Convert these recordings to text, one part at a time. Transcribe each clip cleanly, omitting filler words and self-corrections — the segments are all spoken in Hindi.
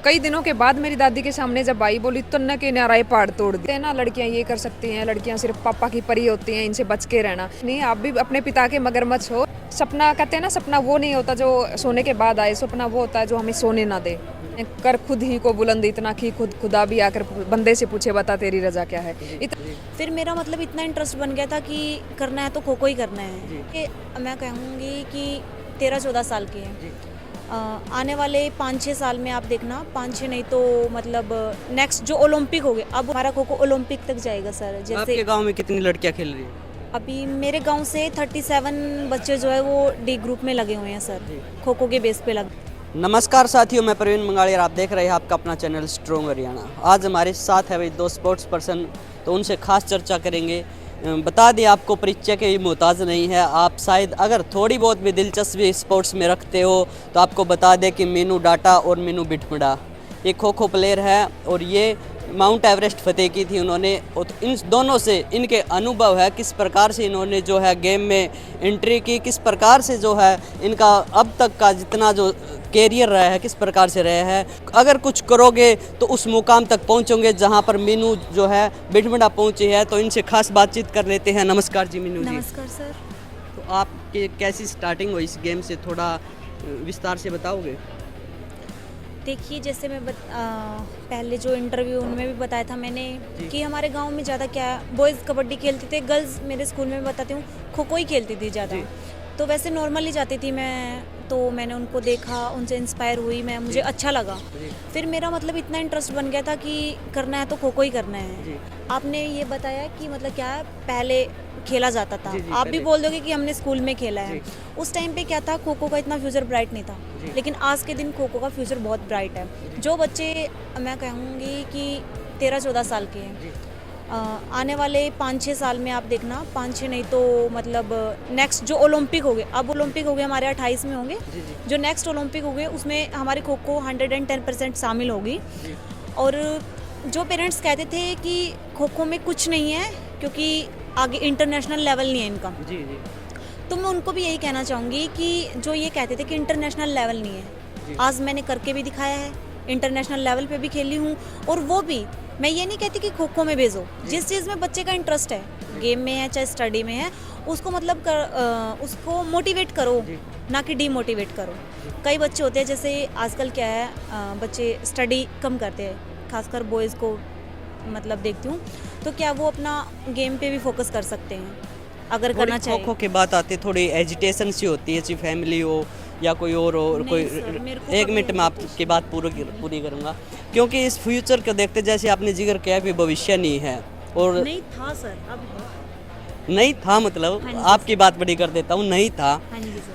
कई दिनों के बाद मेरी दादी के सामने जब आई, बोली तो न के नाराय पहाड़ तोड़ दिए ना, लड़कियां ये कर सकती हैं, लड़कियां सिर्फ पापा की परी होती हैं, इनसे बच के रहना। नहीं, आप भी अपने पिता के मगरमच्छ हो। सपना कहते हैं ना, सपना वो नहीं होता जो सोने के बाद आए, सपना वो होता है जो हमें सोने ना दे। कर खुद ही को बुलंद इतना कि खुद खुदा भी आकर बंदे से पूछे बता तेरी रजा क्या है। फिर मेरा मतलब इतना इंटरेस्ट बन गया था कि करना है तो खो खो ही करना है। कि मैं कहूँगी कि 13-14 साल की है। आने वाले 5-6 साल में आप देखना, 5-6 नहीं तो मतलब नेक्स्ट जो ओलंपिक हो गए, अब हमारा खो खो ओलंपिक तक जाएगा सर। जैसे आपके गांव में कितनी लड़कियां खेल रही हैं? अभी मेरे गांव से 37 बच्चे जो है वो डी ग्रुप में लगे हुए हैं सर, खो खो के बेस पे लगे। नमस्कार साथियों, मैं प्रवीण मंगाड़ी और आप देख रहे हैं आपका अपना चैनल स्ट्रॉन्ग हरियाणा। आज हमारे साथ है भाई दो स्पोर्ट्स पर्सन, तो उनसे खास चर्चा करेंगे। बता दें आपको, परिचय के भी मोहताज नहीं है। आप शायद अगर थोड़ी बहुत भी दिलचस्पी स्पोर्ट्स में रखते हो तो आपको बता दें कि मीनू डाटा और मीनू बिठमड़ा ये खो खो प्लेयर है और ये माउंट एवरेस्ट फतेह की थी उन्होंने। और इन दोनों से इनके अनुभव है, किस प्रकार से इन्होंने जो है गेम में एंट्री की, किस प्रकार से जो है इनका अब तक का जितना जो कैरियर रहा है किस प्रकार से रहा है। अगर कुछ करोगे तो उस मुकाम तक पहुंचोगे जहां पर मीनू जो है बिठमड़ा पहुंची है। तो इनसे खास बातचीत कर लेते हैं। नमस्कार जी मीनू जी। नमस्कार सर। तो आपकी कैसी स्टार्टिंग हुई इस गेम से, थोड़ा विस्तार से बताओगे? देखिए, जैसे मैं पहले जो इंटरव्यू उनमें भी बताया था मैंने कि हमारे गांव में ज़्यादा क्या बॉयज़ कबड्डी खेलते थे, गर्ल्स मेरे स्कूल में बताती हूँ खो खो ही खेलती थी ज़्यादा। तो वैसे नॉर्मली जाती थी मैं, तो मैंने उनको देखा, उनसे इंस्पायर हुई मैं, मुझे अच्छा लगा। फिर मेरा मतलब इतना इंटरेस्ट बन गया था कि करना है तो खो खो ही करना है। आपने ये बताया कि मतलब क्या है, पहले खेला जाता था, आप भी बोल दोगे कि हमने स्कूल में खेला है। उस टाइम पे क्या था, खो खो का इतना फ्यूचर ब्राइट नहीं था, लेकिन आज के दिन खो खो का फ्यूचर बहुत ब्राइट है। जो बच्चे, मैं कहूँगी कि 13-14 साल के हैं, आने वाले 5-6 साल में आप देखना, 5-6 नहीं तो मतलब नेक्स्ट जो ओलंपिक हो गए, अब ओलंपिक हो गए हमारे 28 में होंगे, जो नेक्स्ट ओलंपिक हो गए उसमें हमारी खो खो 110% शामिल होगी। और जो पेरेंट्स कहते थे कि खो खो में कुछ नहीं है क्योंकि आगे इंटरनेशनल लेवल नहीं है इनका, तो मैं उनको भी यही कहना चाहूँगी कि जो ये कहते थे कि इंटरनेशनल लेवल नहीं है, आज मैंने करके भी दिखाया है, इंटरनेशनल लेवल पे भी खेली हूँ। और वो भी मैं ये नहीं कहती कि खो खो में भेजो, जिस चीज़ में बच्चे का इंटरेस्ट है, गेम में है चाहे स्टडी में है, उसको मतलब उसको मोटिवेट करो, ना कि डीमोटिवेट करो। कई बच्चे होते हैं, जैसे आजकल क्या है, बच्चे स्टडी कम करते हैं, खासकर बॉयज़ को मतलब देखती हूँ, तो क्या वो अपना गेम पे भी फोकस कर सकते हैं अगर करना चाहिए। खो खो की बात आती है, थोड़ी एजिटेशन सी होती है, चाहे फैमिली हो या कोई और हो, कोई एक मिनट में आपकी बात पूरी करूंगा, क्योंकि इस फ्यूचर को देखते जैसे आपने जिक्र किया भी भविष्य नहीं है और नहीं था सर, अब नहीं था, मतलब आपकी बात बड़ी कर देता हूँ, नहीं था।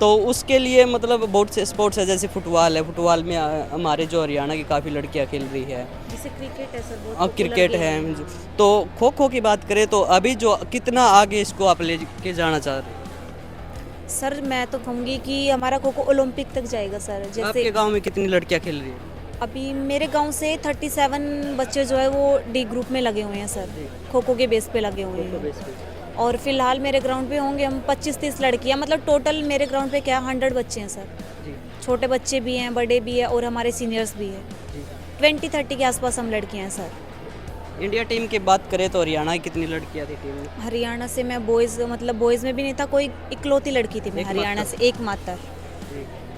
तो उसके लिए मतलब बहुत से स्पोर्ट्स है, जैसे फुटबॉल है, फुटबॉल में हमारे जो हरियाणा की काफ़ी लड़कियाँ खेल रही है, जैसे क्रिकेट है सर, बहुत और क्रिकेट है। तो खो खो की बात करें तो अभी जो कितना आगे इसको आप ले के जाना चाह रहे हैं? सर मैं तो कहूँगी कि हमारा खो खो ओलंपिक तक जाएगा सर। जैसे आपके गांव में कितनी लड़कियां खेल रही हैं? अभी मेरे गांव से 37 बच्चे जो है वो डी ग्रुप में लगे हुए हैं सर, खो खो के बेस पे लगे हुए हैं। और फिलहाल मेरे ग्राउंड पे होंगे हम 25-30 लड़कियां, मतलब टोटल मेरे ग्राउंड पे क्या 100 बच्चे हैं सर। छोटे बच्चे भी हैं, बड़े भी हैं और हमारे सीनियर्स भी हैं। 20-30 के आसपास हम लड़कियां हैं सर। इंडिया टीम की बात करें तो हरियाणा की कितनी लड़कियां थी टीम में? हरियाणा से मैं बॉयज़, मतलब बॉयज़ में भी नहीं था कोई, इकलौती लड़की थी मैं हरियाणा से, एकमात्र।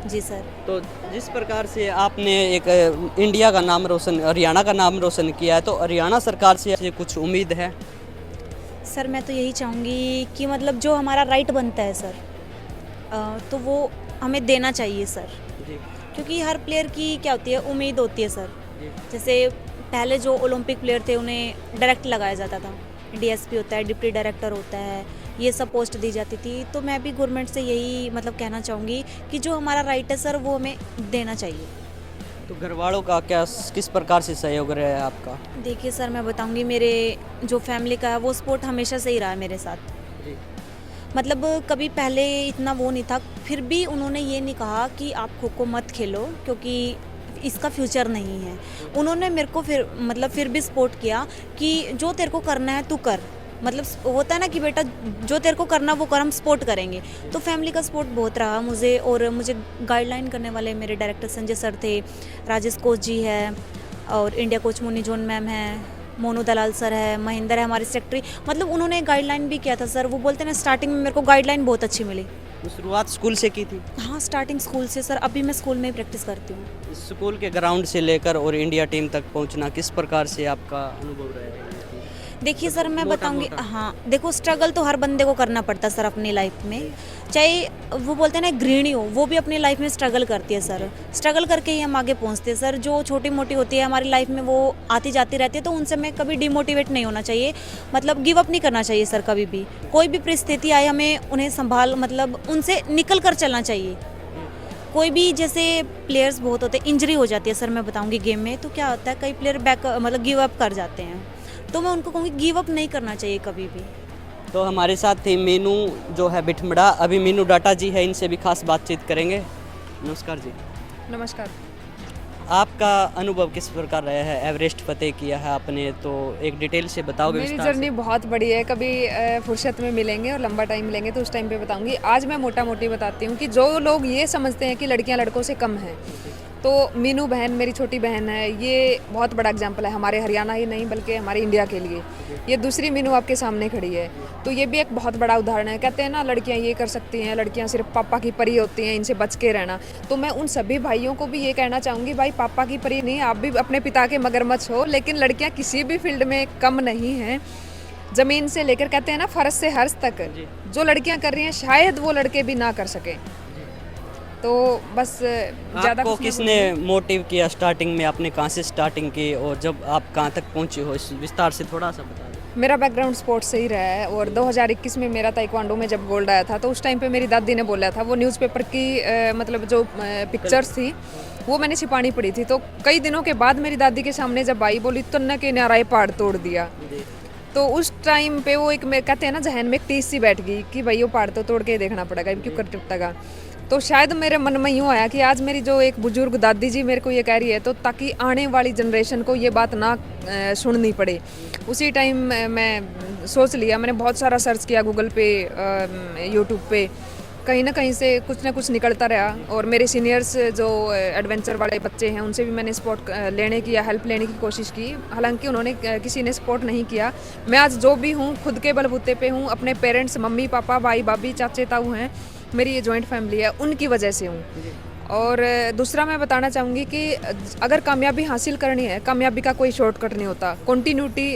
जी सर। तो जिस प्रकार से आपने एक इंडिया का नाम रोशन, हरियाणा का नाम रोशन किया है, तो हरियाणा सरकार से कुछ उम्मीद है? सर मैं तो यही चाहूँगी कि मतलब जो हमारा राइट बनता है सर, तो वो हमें देना चाहिए सर। क्योंकि हर प्लेयर की क्या होती है, उम्मीद होती है सर। जैसे पहले जो ओलंपिक प्लेयर थे उन्हें डायरेक्ट लगाया जाता था, डीएसपी होता है, डिप्टी डायरेक्टर होता है, ये सब पोस्ट दी जाती थी। तो मैं भी गवर्नमेंट से यही मतलब कहना चाहूँगी कि जो हमारा राइट है सर वो हमें देना चाहिए। तो घर वालों का क्या, किस प्रकार से सहयोग रहा है आपका? देखिए सर, मैं बताऊँगी, मेरे जो फैमिली का है वो सपोर्ट हमेशा से ही रहा है मेरे साथ। मतलब कभी पहले इतना वो नहीं था, फिर भी उन्होंने ये नहीं कहा कि आप खो खो मत खेलो क्योंकि इसका फ्यूचर नहीं है। उन्होंने मेरे को फिर भी सपोर्ट किया कि जो तेरे को करना है तू कर, मतलब होता है ना कि बेटा जो तेरे को करना वो कर, हम सपोर्ट करेंगे। तो फैमिली का सपोर्ट बहुत रहा मुझे, और मुझे गाइडलाइन करने वाले मेरे डायरेक्टर संजय सर थे, राजेश कोच जी है, और India coach Munni zone ma'am है, मोनू दलाल सर है, महेंद्र है हमारे सेक्रेटरी। मतलब उन्होंने गाइडलाइन भी किया था सर। वो बोलते हैं ना, स्टार्टिंग में मेरे को गाइडलाइन बहुत अच्छी मिली। तो शुरुआत स्कूल से की थी? हाँ, स्टार्टिंग स्कूल से सर। अभी मैं स्कूल में ही प्रैक्टिस करती हूँ। स्कूल के ग्राउंड से लेकर और इंडिया टीम तक पहुंचना किस प्रकार से आपका अनुभव रहा है? देखिए सर, मैं मोटा बताऊंगी, मोटा। हाँ देखो, स्ट्रगल तो हर बंदे को करना पड़ता है सर अपनी लाइफ में। चाहे वो बोलते हैं ना गृहिणी हो, वो भी अपनी लाइफ में स्ट्रगल करती है सर। स्ट्रगल करके ही हम आगे पहुंचते हैं सर। जो छोटी मोटी होती है हमारी लाइफ में, वो आती जाती रहती है, तो उनसे हमें कभी डिमोटिवेट नहीं होना चाहिए। मतलब गिव अप नहीं करना चाहिए सर कभी भी। कोई भी परिस्थिति आए, हमें उन्हें संभाल, मतलब उनसे निकल कर चलना चाहिए। कोई भी, जैसे प्लेयर्स बहुत होते हैं, इंजरी हो जाती है सर, मैं बताऊंगी गेम में, तो क्या होता है कई प्लेयर मतलब गिव अप कर जाते हैं। तो मैं उनको कहूँगी गिव अप नहीं करना चाहिए कभी भी। तो हमारे साथ थी मीनू जो है बिठमड़ा, अभी मीनू डाटा जी है, इनसे भी खास बातचीत करेंगे। नमस्कार जी। नमस्कार। आपका अनुभव किस प्रकार रहा है? एवरेस्ट फतेह किया है आपने, तो एक डिटेल से बताओगे मेरी विस्तार से? जर्नी बहुत बड़ी है। कभी फुर्सत में मिलेंगे और लंबा टाइम मिलेंगे तो उस टाइम पे बताऊंगी। आज मैं मोटा मोटी बताती हूँ कि जो लोग ये समझते हैं कि लड़कियां लड़कों से कम हैं, तो मीनू बहन मेरी छोटी बहन है, ये बहुत बड़ा एग्जाम्पल है हमारे हरियाणा ही नहीं बल्कि हमारे इंडिया के लिए। ये दूसरी मीनू आपके सामने खड़ी है, तो ये भी एक बहुत बड़ा उदाहरण है। कहते हैं ना, लड़कियां ये कर सकती हैं, लड़कियां सिर्फ पापा की परी होती हैं, इनसे बच के रहना। तो मैं उन सभी भाइयों को भी ये कहना चाहूँगी, भाई पापा की परी नहीं, आप भी अपने पिता के मगरमच्छ हो, लेकिन लड़कियाँ किसी भी फील्ड में कम नहीं हैं। ज़मीन से लेकर, कहते हैं ना, फर्श से हर्श तक जो लड़कियां कर रही हैं, शायद वो लड़के भी ना कर सकें। तो बस ज़्यादा आपको कुछ नहीं किसने मोटिव किया? स्टार्टिंग में आपने कहाँ से स्टार्टिंग की और जब आप कहाँ तक पहुँचे हो, इस विस्तार से थोड़ा सा बता दें। मेरा बैकग्राउंड स्पोर्ट्स से ही रहा है, और 2021 में मेरा ताइक्वांडो में जब गोल्ड आया था, तो उस टाइम पे मेरी दादी ने बोला था, वो न्यूज़पेपर की मतलब जो पिक्चर्स थी वो मैंने छिपानी पड़ी थी। तो कई दिनों के बाद मेरी दादी के सामने जब आई, बोली तन्ना के नाराय पहाड़ तोड़ दिया। तो उस टाइम पे वो एक, कहते हैं ना, जहन में एक टीस सी बैठ गई कि भाई वो पहाड़ तो तोड़ के ही देखना पड़ेगा, क्यों कर टूटेगा। तो शायद मेरे मन में यूँ आया कि आज मेरी जो एक बुजुर्ग दादी जी मेरे को ये कह रही है, तो ताकि आने वाली जनरेशन को ये बात ना सुननी पड़े। उसी टाइम मैं सोच लिया, मैंने बहुत सारा सर्च किया गूगल पे, यूट्यूब पे, कहीं ना कहीं से कुछ ना कुछ निकलता रहा। और मेरे सीनियर्स जो एडवेंचर वाले बच्चे हैं, उनसे भी मैंने सपोर्ट लेने की या हेल्प लेने की कोशिश की, हालांकि उन्होंने किसी ने सपोर्ट नहीं किया। मैं आज जो भी हूँ खुद के बलबूते पे हूँ। अपने पेरेंट्स, मम्मी पापा, भाई भाभी, चाचे ताऊ हैं, मेरी ये जॉइंट फैमिली है, उनकी वजह से हूँ। और दूसरा मैं बताना चाहूँगी कि अगर कामयाबी हासिल करनी है, कामयाबी का कोई शॉर्टकट नहीं होता। कंटिन्यूटी,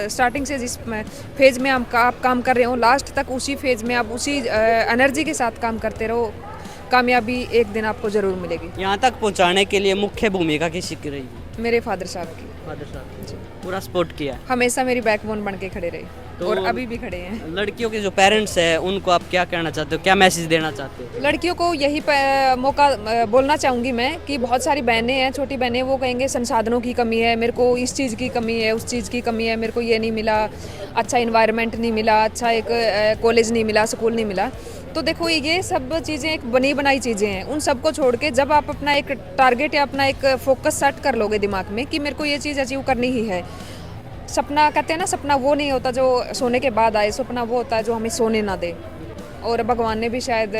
स्टार्टिंग से जिस फेज़ में आप काम कर रहे हो, लास्ट तक उसी फेज़ में आप उसी एनर्जी के साथ काम करते रहो, कामयाबी एक दिन आपको ज़रूर मिलेगी। यहाँ तक पहुँचाने के लिए मुख्य भूमिका किसी की रही? मेरे फादर साहब की। फादर साहब पूरा सपोर्ट किया? हमेशा मेरी बैकबोन बन के खड़े रहे, तो और अभी भी खड़े हैं। लड़कियों के जो पेरेंट्स हैं उनको आप क्या कहना चाहते हो, क्या मैसेज देना चाहते हो? लड़कियों को यही मौका बोलना चाहूँगी मैं कि बहुत सारी बहनें हैं, छोटी बहनें, वो कहेंगे संसाधनों की कमी है, मेरे को इस चीज़ की कमी है, उस चीज़ की कमी है, मेरे को ये नहीं मिला, अच्छा इन्वायरमेंट नहीं मिला, अच्छा एक कॉलेज नहीं मिला, स्कूल नहीं मिला। तो देखो, ये सब चीज़ें एक बनी बनाई चीज़ें हैं। उन सबको छोड़ के जब आप अपना एक टारगेट या अपना एक फोकस सेट कर लोगे दिमाग में कि मेरे को ये चीज़ अचीव करनी ही है। सपना, कहते हैं ना, सपना वो नहीं होता जो सोने के बाद आए, सपना वो होता है जो हमें सोने ना दे। और भगवान ने भी शायद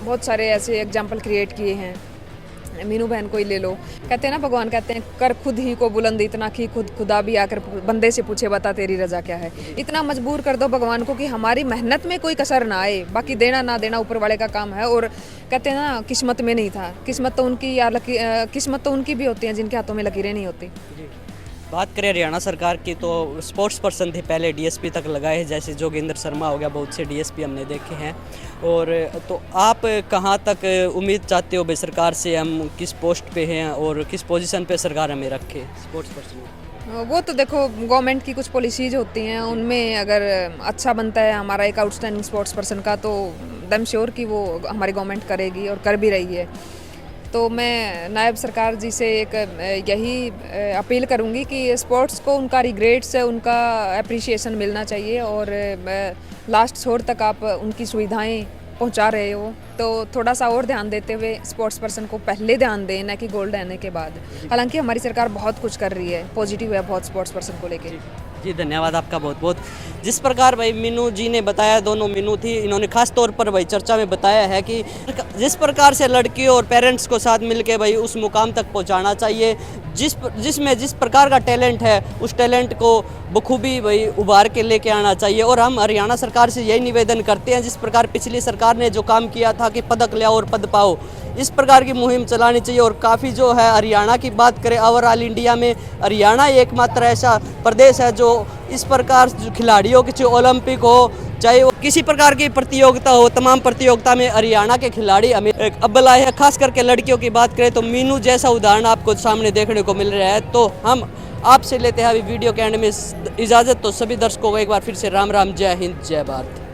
बहुत सारे ऐसे एग्जाम्पल क्रिएट किए हैं। मीनू बहन को ही ले लो, कहते हैं ना, भगवान कहते हैं, कर खुद ही को बुलंद इतना कि खुद खुदा भी आकर बंदे से पूछे, बता तेरी रजा क्या है। इतना मजबूर कर दो भगवान को कि हमारी मेहनत में कोई कसर ना आए, बाकी देना ना देना ऊपर वाले का काम है। और कहते हैं ना, किस्मत में नहीं था, किस्मत तो उनकी या किस्मत तो उनकी भी होती है जिनके हाथों में लकीरें नहीं होती। बात करें हरियाणा सरकार की, तो स्पोर्ट्स पर्सन थे पहले, डीएसपी तक लगाए, जैसे जोगिंदर शर्मा हो गया, बहुत से डीएसपी हमने देखे हैं। और तो आप कहाँ तक उम्मीद चाहते हो भाई सरकार से, हम किस पोस्ट पे हैं और किस पोजीशन पे सरकार हमें रखे स्पोर्ट्स पर्सन? वो तो देखो, गवर्नमेंट की कुछ पॉलिसीज होती हैं, उनमें अगर अच्छा बनता है हमारा एक आउटस्टैंडिंग स्पोर्ट्स पर्सन का, तो दम श्योर कि वो हमारी गवर्नमेंट करेगी और कर भी रही है। तो मैं नायब सरकार जी से एक यही अपील करूंगी कि स्पोर्ट्स को उनका रिग्रेट्स, उनका अप्रिशिएशन मिलना चाहिए, और लास्ट छोर तक आप उनकी सुविधाएं पहुंचा रहे हो, तो थोड़ा सा और ध्यान देते हुए स्पोर्ट्स पर्सन को पहले ध्यान दें, ना कि गोल्ड आने के बाद। हालांकि हमारी सरकार बहुत कुछ कर रही है, पॉजिटिव है बहुत स्पोर्ट्स पर्सन को लेके। जी धन्यवाद आपका बहुत बहुत। जिस प्रकार भाई मीनू जी ने बताया, दोनों मीनू थी, इन्होंने खास तौर पर भाई चर्चा में बताया है कि जिस प्रकार से लड़कियों और पेरेंट्स को साथ मिलके भाई उस मुकाम तक पहुंचाना चाहिए, जिसमें जिस प्रकार का टैलेंट है उस टैलेंट को बखूबी भाई उभार के लेके आना चाहिए। और हम हरियाणा सरकार से यही निवेदन करते हैं, जिस प्रकार पिछली सरकार ने जो काम किया था कि पदक लाओ और पद पाओ, इस प्रकार की मुहिम चलानी चाहिए। और काफ़ी जो है हरियाणा की बात करें, ओवरऑल इंडिया में हरियाणा एकमात्र ऐसा प्रदेश है जो इस प्रकार जो खिलाड़ियों की, जो ओलंपिक हो चाहे वो किसी प्रकार की प्रतियोगिता हो, तमाम प्रतियोगिता में हरियाणा के खिलाड़ी हमें अव्वल आए हैं। खास करके लड़कियों की बात करें तो मीनू जैसा उदाहरण आपको सामने देखने को मिल रहा है। तो हम आपसे लेते हैं अभी वीडियो के एंड में इजाज़त। तो सभी दर्शकों को एक बार फिर से राम राम, जय हिंद, जय भारत।